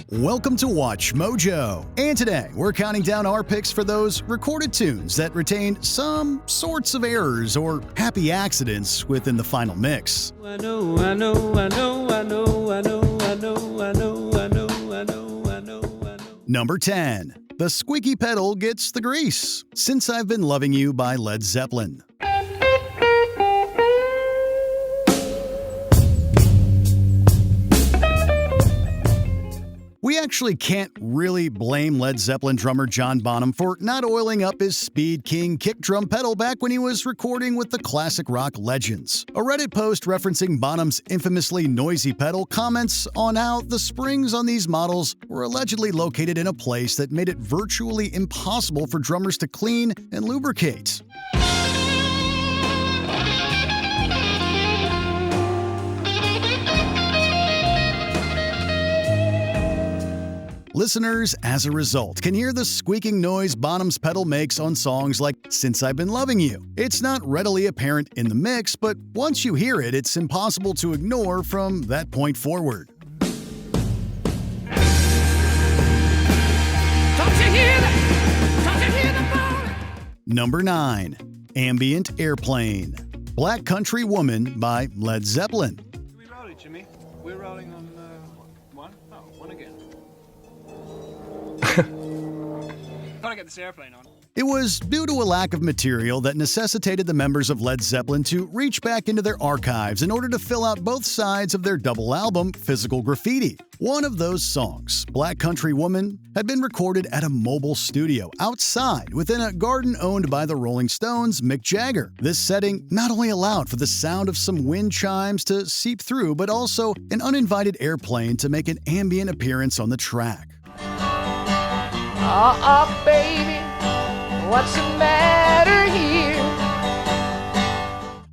Welcome to Watch Mojo, and today we're counting down our picks for those recorded tunes that retained some sorts of errors or happy accidents within the final mix. Number 10. The Squeaky Pedal Gets the Grease. Since I've Been Loving You by Led Zeppelin. We actually can't really blame Led Zeppelin drummer John Bonham for not oiling up his Speed King kick drum pedal back when he was recording with the classic rock legends. A Reddit post referencing Bonham's infamously noisy pedal comments on how the springs on these models were allegedly located in a place that made it virtually impossible for drummers to clean and lubricate. Listeners, as a result, can hear the squeaking noise Bonham's pedal makes on songs like Since I've Been Loving You. It's not readily apparent in the mix, but once you hear it, it's impossible to ignore from that point forward. Don't you hear that? Don't you hear the moan? Number 9. Ambient Airplane. Black Country Woman by Led Zeppelin. Can we roll it, Jimmy? We're rolling on one? Oh, one again. Gotta get this airplane on. It was due to a lack of material that necessitated the members of Led Zeppelin to reach back into their archives in order to fill out both sides of their double album, Physical Graffiti. One of those songs, Black Country Woman, had been recorded at a mobile studio outside within a garden owned by the Rolling Stones' Mick Jagger. This setting not only allowed for the sound of some wind chimes to seep through, but also an uninvited airplane to make an ambient appearance on the track. Baby, what's the matter here?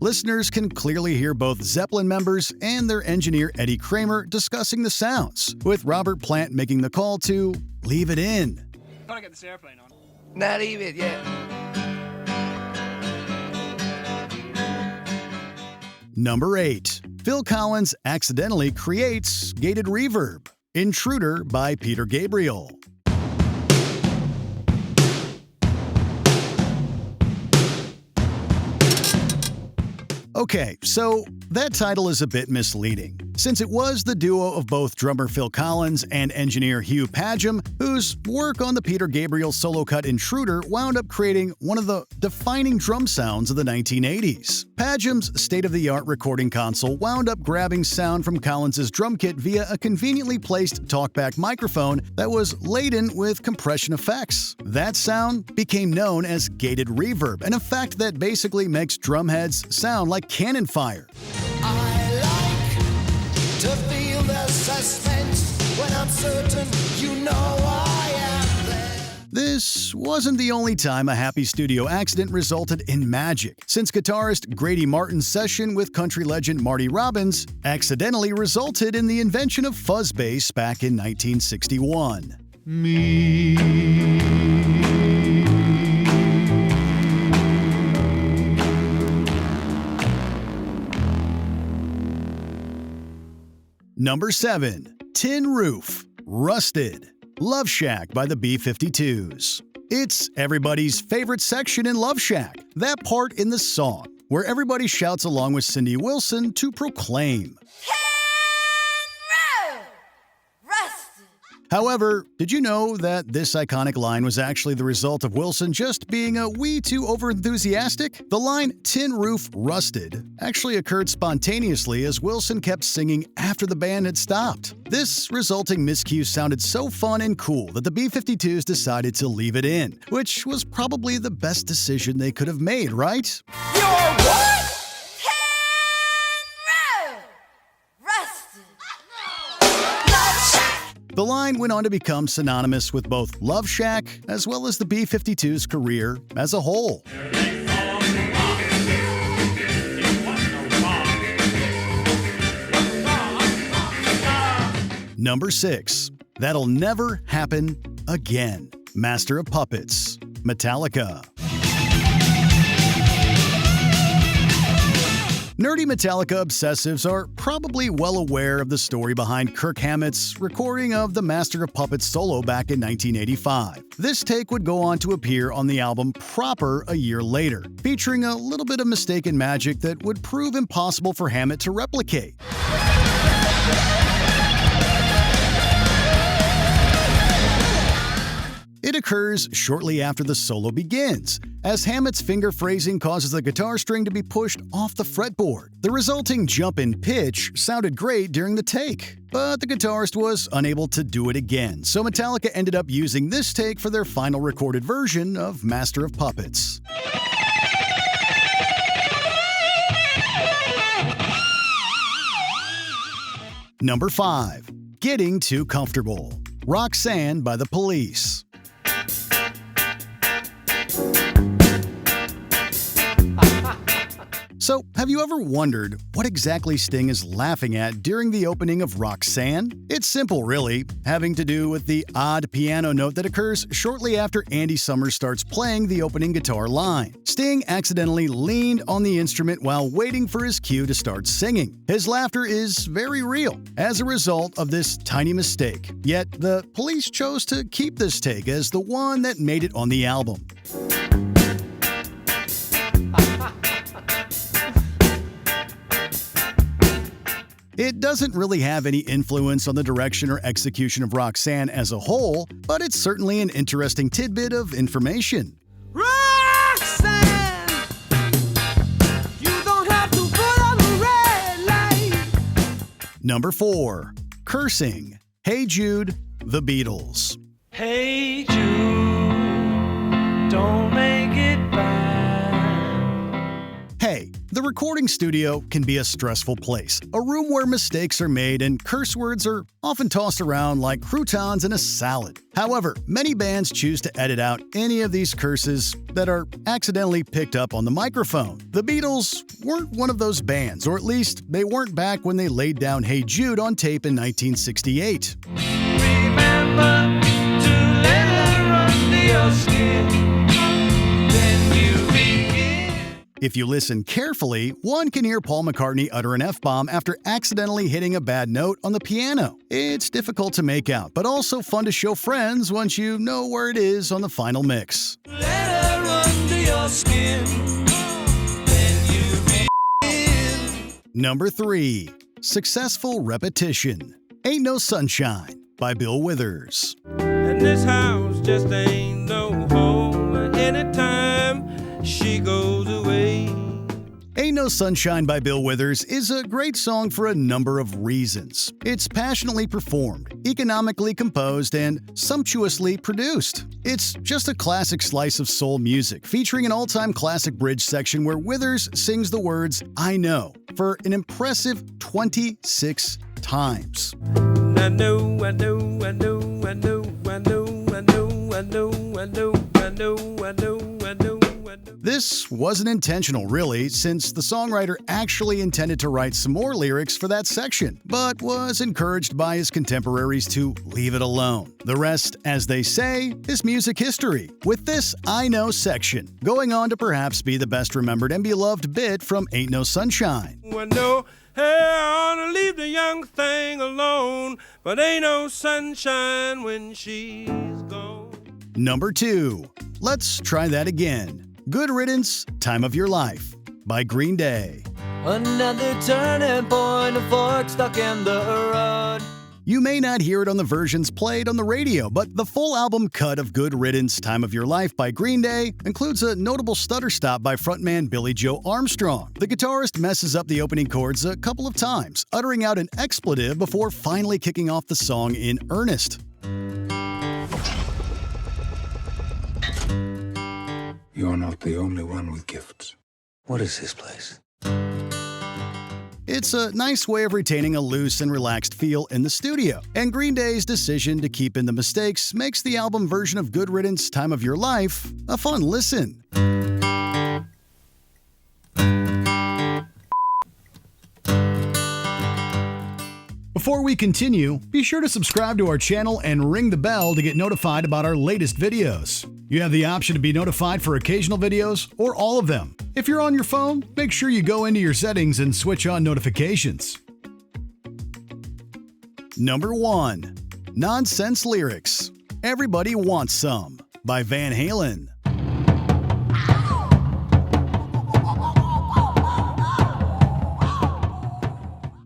Listeners can clearly hear both Zeppelin members and their engineer Eddie Kramer discussing the sounds, with Robert Plant making the call to leave it in. Gotta get this airplane on. Not even yet. Number 8. Phil Collins accidentally creates gated reverb. Intruder by Peter Gabriel. Okay, so that title is a bit misleading, since it was the duo of both drummer Phil Collins and engineer Hugh Padgham whose work on the Peter Gabriel solo cut Intruder wound up creating one of the defining drum sounds of the 1980s. Padgham's state-of-the-art recording console wound up grabbing sound from Collins' drum kit via a conveniently placed talkback microphone that was laden with compression effects. That sound became known as gated reverb, an effect that basically makes drumheads sound like cannon fire. I like to feel the suspense when I'm certain you know I am there. This wasn't the only time a happy studio accident resulted in magic, since guitarist Grady Martin's session with country legend Marty Robbins accidentally resulted in the invention of fuzz bass back in 1961. Number 7. Tin Roof, Rusted, Love Shack by the B-52s. It's everybody's favorite section in Love Shack, that part in the song, where everybody shouts along with Cindy Wilson to proclaim. However, did you know that this iconic line was actually the result of Wilson just being a wee too overenthusiastic? The line, Tin Roof Rusted, actually occurred spontaneously as Wilson kept singing after the band had stopped. This resulting miscue sounded so fun and cool that the B-52s decided to leave it in, which was probably the best decision they could have made, right? You're what? The line went on to become synonymous with both Love Shack as well as the B-52's career as a whole. Number 6. That'll Never Happen Again. Master of Puppets, Metallica. Nerdy Metallica obsessives are probably well aware of the story behind Kirk Hammett's recording of the Master of Puppets solo back in 1985. This take would go on to appear on the album Proper a year later, featuring a little bit of mistaken magic that would prove impossible for Hammett to replicate. It occurs shortly after the solo begins, as Hammett's finger phrasing causes the guitar string to be pushed off the fretboard. The resulting jump in pitch sounded great during the take, but the guitarist was unable to do it again, so Metallica ended up using this take for their final recorded version of Master of Puppets. Number 5. Getting Too Comfortable. Roxanne by The Police. So, have you ever wondered what exactly Sting is laughing at during the opening of Roxanne? It's simple, really, having to do with the odd piano note that occurs shortly after Andy Summers starts playing the opening guitar line. Sting accidentally leaned on the instrument while waiting for his cue to start singing. His laughter is very real as a result of this tiny mistake, yet the Police chose to keep this take as the one that made it on the album. It doesn't really have any influence on the direction or execution of Roxanne as a whole, but it's certainly an interesting tidbit of information. Roxanne, you don't have to put on the red light. Number 4. Cursing. Hey Jude, The Beatles. Hey Jude, don't make it bad. Hey, the recording studio can be a stressful place, a room where mistakes are made and curse words are often tossed around like croutons in a salad. However, many bands choose to edit out any of these curses that are accidentally picked up on the microphone. The Beatles weren't one of those bands, or at least they weren't back when they laid down Hey Jude on tape in 1968. Remember to let her under your skin, then you begin. If you listen carefully, one can hear Paul McCartney utter an F-bomb after accidentally hitting a bad note on the piano. It's difficult to make out, but also fun to show friends once you know where it is on the final mix. Let her under your skin, then you begin. Number 3. Successful Repetition. Ain't No Sunshine by Bill Withers. And this house just ain't no home anytime she goes away. Ain't No Sunshine by Bill Withers is a great song for a number of reasons. It's passionately performed, economically composed, and sumptuously produced. It's just a classic slice of soul music, featuring an all-time classic bridge section where Withers sings the words, "I know," for an impressive 26 times. I know, I know, I know, I know, I know, I know, I know, I know, I know, I know, I know. This wasn't intentional, really, since the songwriter actually intended to write some more lyrics for that section, but was encouraged by his contemporaries to leave it alone. The rest, as they say, is music history, with this I Know section going on to perhaps be the best remembered and beloved bit from Ain't No Sunshine. I know, hey, I ought to leave the young thing alone, but ain't no sunshine when she's gone. Number 2. Let's Try That Again. Good Riddance, Time of Your Life by Green Day. Another turning point, a fork stuck in the road. You may not hear it on the versions played on the radio, but the full album cut of Good Riddance, Time of Your Life by Green Day includes a notable stutter stop by frontman Billy Joe Armstrong. The guitarist messes up the opening chords a couple of times, uttering out an expletive before finally kicking off the song in earnest. You're not the only one with gifts. What is this place? It's a nice way of retaining a loose and relaxed feel in the studio, and Green Day's decision to keep in the mistakes makes the album version of Good Riddance, Time of Your Life a fun listen. Before we continue, be sure to subscribe to our channel and ring the bell to get notified about our latest videos. You have the option to be notified for occasional videos or all of them. If you're on your phone, make sure you go into your settings and switch on notifications. Number 1. Nonsense lyrics. Everybody Wants Some by Van Halen.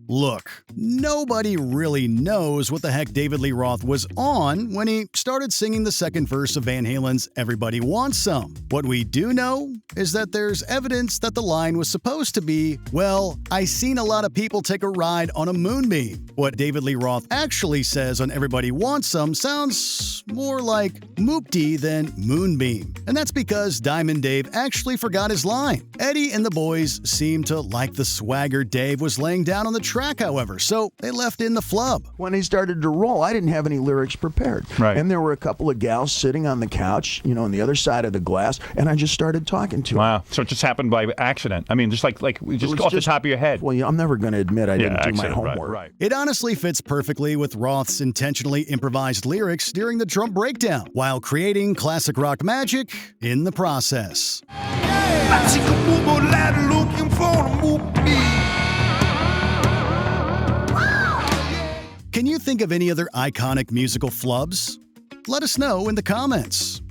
Look, nobody really knows what the heck David Lee Roth was on when he started singing the second verse of Van Halen's Everybody Wants Some. What we do know is that there's evidence that the line was supposed to be, well, I seen a lot of people take a ride on a moonbeam. What David Lee Roth actually says on Everybody Wants Some sounds more like moopty than moonbeam. And that's because Diamond Dave actually forgot his line. Eddie and the boys seemed to like the swagger Dave was laying down on the track, however, so they left in the flub. When he started to roll, I didn't have any lyrics prepared. Right. And there were a couple of gals sitting on the couch, on the other side of the glass, and I just started talking to them. Wow. So it just happened by accident. I mean, just off the top of your head. Well, I'm never going to admit I didn't do my homework. Right. It honestly fits perfectly with Roth's intentionally improvised lyrics during the drum breakdown, while creating classic rock magic in the process. Can you think of any other iconic musical flubs? Let us know in the comments.